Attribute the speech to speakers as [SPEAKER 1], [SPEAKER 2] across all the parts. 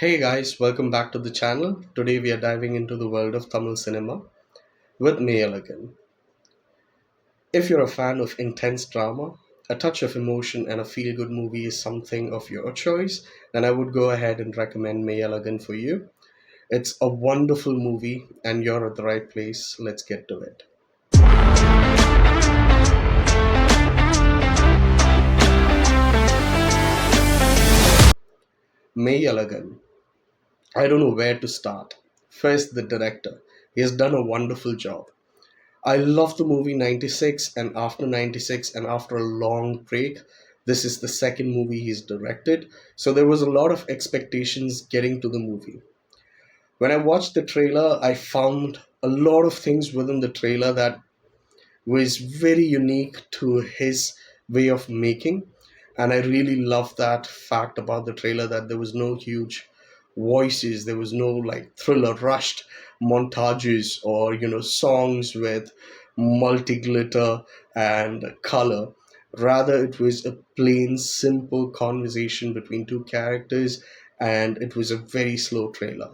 [SPEAKER 1] Hey guys, welcome back to the channel. Today we are diving into the world of Tamil cinema with Meiyazhagan. If you're a fan of intense drama, a touch of emotion, and a feel good movie is something of your choice, then I would go ahead and recommend Meiyazhagan for you. It's a wonderful movie, and you're at the right place. Let's get to it. Meiyazhagan. I don't know where to start. First, the director. He has done a wonderful job. I love the movie 96, and after 96 and after a long break, this is the second movie he's directed. So there was a lot of expectations getting to the movie. When I watched the trailer, I found a lot of things within the trailer that was very unique to his way of making. And I really love that fact about the trailer that there was no huge voices, there was no like thriller rushed montages or songs with multi glitter and color. Rather, it was a plain, simple conversation between two characters, and it was a very slow trailer.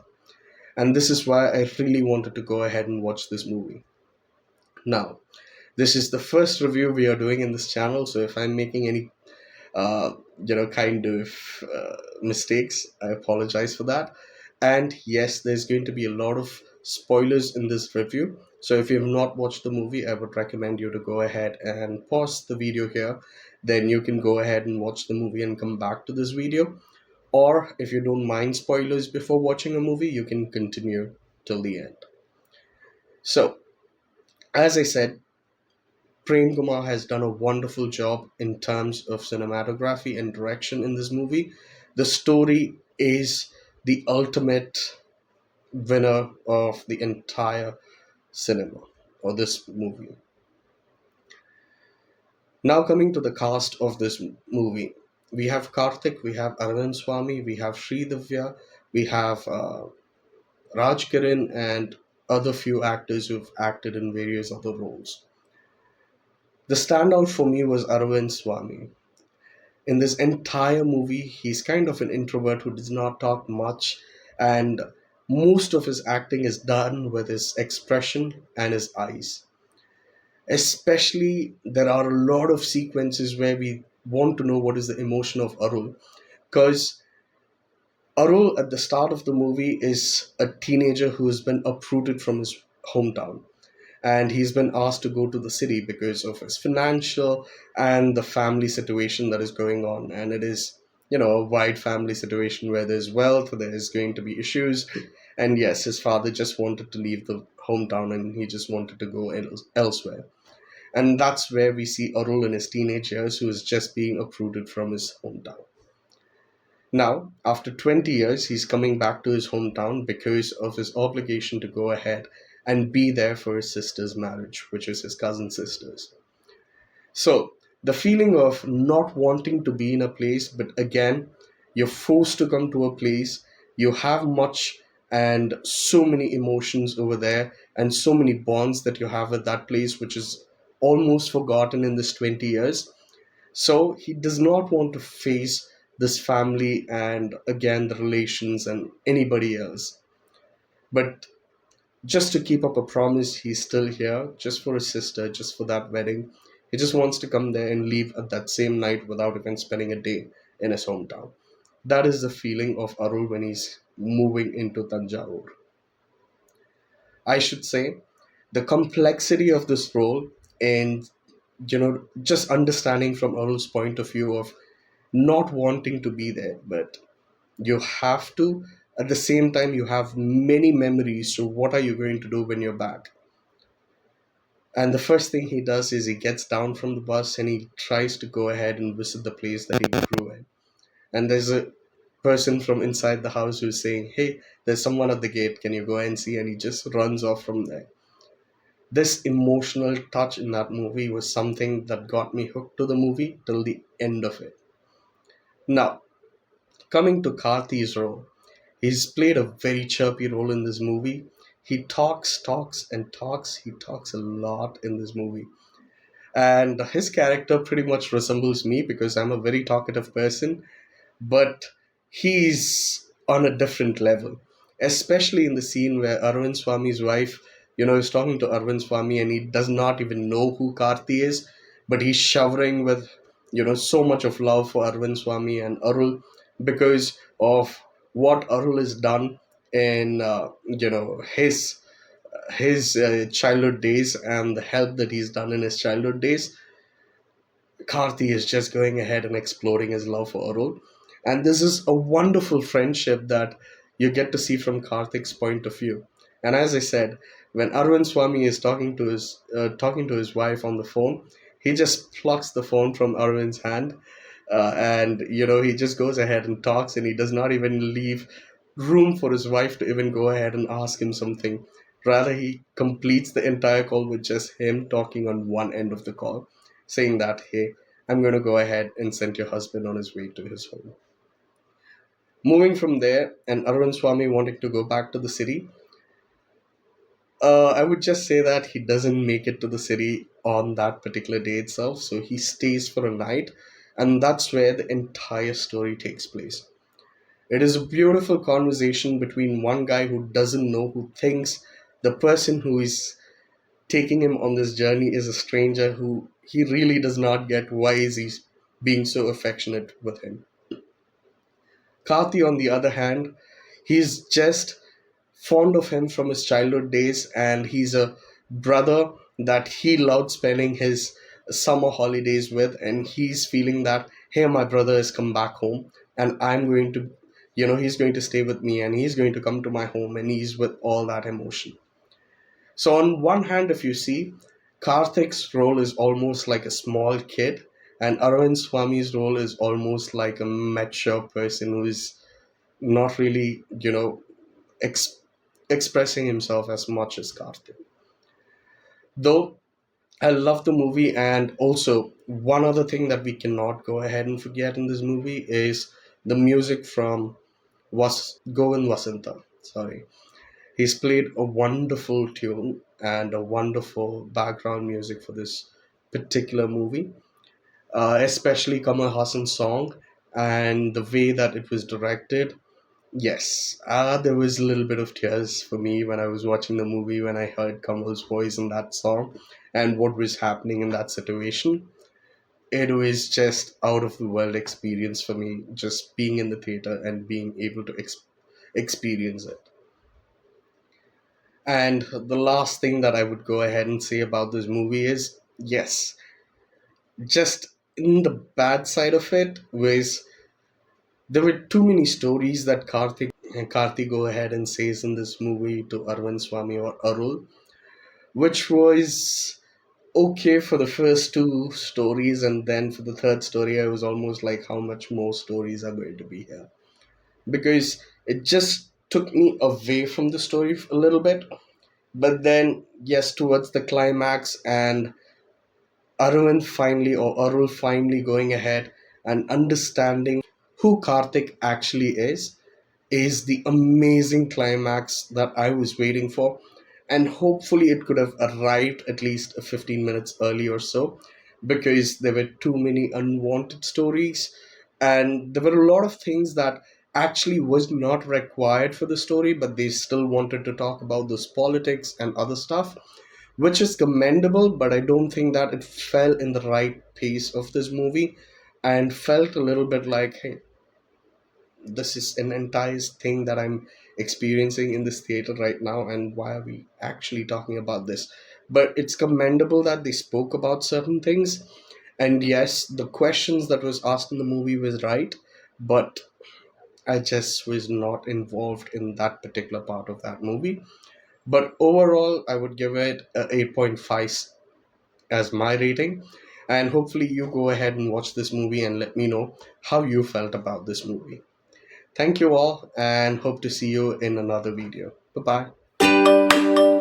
[SPEAKER 1] And this is why I really wanted to go ahead and watch this movie. Now, this is the first review we are doing in this channel, so if I'm making any kind of mistakes, I apologize for that. And yes, there's going to be a lot of spoilers in this review. So if you have not watched the movie, I would recommend you to go ahead and pause the video here. Then you can go ahead and watch the movie and come back to this video. Or if you don't mind spoilers before watching a movie, you can continue till the end. So, as I said, Prem Kumar has done a wonderful job in terms of cinematography and direction in this movie. The story is the ultimate winner of the entire cinema or this movie. Now, coming to the cast of this movie, we have Karthik, we have Arvind Swamy, we have Sridivya, we have Raj Kiran, and other few actors who've acted in various other roles. The standout for me was Arvind Swamy. In this entire movie, he's kind of an introvert who does not talk much, and most of his acting is done with his expression and his eyes. Especially, there are a lot of sequences where we want to know what is the emotion of Arul, because Arul at the start of the movie is a teenager who has been uprooted from his hometown, and he's been asked to go to the city because of his financial and the family situation that is going on. And it is a wide family situation where there's wealth, there's going to be issues. And yes, his father just wanted to leave the hometown and he just wanted to go elsewhere. And that's where we see Arul in his teenage years, who is just being uprooted from his hometown. Now, after 20 years, he's coming back to his hometown because of his obligation to go ahead and be there for his sister's marriage, which is his cousin sister's. So, the feeling of not wanting to be in a place, but again, you're forced to come to a place, you have much and so many emotions over there, and so many bonds that you have at that place, which is almost forgotten in this 20 years. So he does not want to face this family and again the relations and anybody else. But just to keep up a promise, he's still here just for his sister, just for that wedding. He just wants to come there and leave at that same night without even spending a day in his hometown. That is the feeling of Arul when he's moving into Tanjavur. I should say the complexity of this role and just understanding from Arul's point of view of not wanting to be there, but you have to. At the same time, you have many memories. So, what are you going to do when you're back? And the first thing he does is he gets down from the bus and he tries to go ahead and visit the place that he grew in. And there's a person from inside the house who's saying, "Hey, there's someone at the gate. Can you go and see?" And he just runs off from there. This emotional touch in that movie was something that got me hooked to the movie till the end of it. Now, coming to Karthi's role, he's played a very chirpy role in this movie. He talks, and talks. He talks a lot in this movie. And his character pretty much resembles me because I'm a very talkative person. But he's on a different level, especially in the scene where Arvind Swami's wife, is talking to Arvind Swami and he does not even know who Karthi is, but he's showering with, so much of love for Arvind Swami and Arul because of what Arul has done in, his childhood days and the help that he's done in his childhood days. Karthi is just going ahead and exploring his love for Arul. And this is a wonderful friendship that you get to see from Karthik's point of view. And as I said, when Arvind Swami is talking to his wife on the phone, he just plucks the phone from Arvind's hand, and he just goes ahead and talks, and he does not even leave room for his wife to even go ahead and ask him something. Rather, he completes the entire call with just him talking on one end of the call, saying that, hey, I'm going to go ahead and send your husband on his way to his home. Moving from there, and Arvind Swami wanting to go back to the city, I would just say that he doesn't make it to the city on that particular day itself, so he stays for a night, and that's where the entire story takes place. It is a beautiful conversation between one guy who doesn't know, who thinks the person who is taking him on this journey is a stranger who he really does not get why is he being so affectionate with him. Karthi, on the other hand, he's just fond of him from his childhood days, and he's a brother that he loved spending his summer holidays with, and he's feeling that, hey, my brother has come back home, and I'm going to, he's going to stay with me, and he's going to come to my home, and he's with all that emotion. So, on one hand, if you see, Karthik's role is almost like a small kid, and Arvind Swami's role is almost like a mature person who is not really, ex- expressing himself as much as Karthik. Though I love the movie, and also one other thing that we cannot go ahead and forget in this movie is the music from Govind Vasanta. Sorry, he's played a wonderful tune and a wonderful background music for this particular movie, especially Kamal Hassan's song and the way that it was directed. Yes, there was a little bit of tears for me when I was watching the movie when I heard Kamal's voice in that song and what was happening in that situation. It was just out of the world experience for me, just being in the theater and being able to experience it. And the last thing that I would go ahead and say about this movie is yes, just in the bad side of it was there were too many stories that Karthi go ahead and says in this movie to Arvind Swami or Arul, which was okay for the first two stories, and then for the third story, I was almost like, how much more stories are going to be here? Because it just took me away from the story a little bit. But then, yes, towards the climax, and Arvind finally or Arul finally going ahead and understanding who Karthik actually is the amazing climax that I was waiting for. And hopefully, it could have arrived at least 15 minutes early or so because there were too many unwanted stories. And there were a lot of things that actually was not required for the story, but they still wanted to talk about this politics and other stuff, which is commendable, but I don't think that it fell in the right pace of this movie and felt a little bit like, hey, this is an entire thing that I'm experiencing in this theater right now, and why are we actually talking about this? But it's commendable that they spoke about certain things, and yes, the questions that was asked in the movie was right, but I just was not involved in that particular part of that movie. But overall, I would give it a 8.5 as my rating, and hopefully you go ahead and watch this movie and let me know how you felt about this movie. Thank you all, and hope to see you in another video. Bye bye.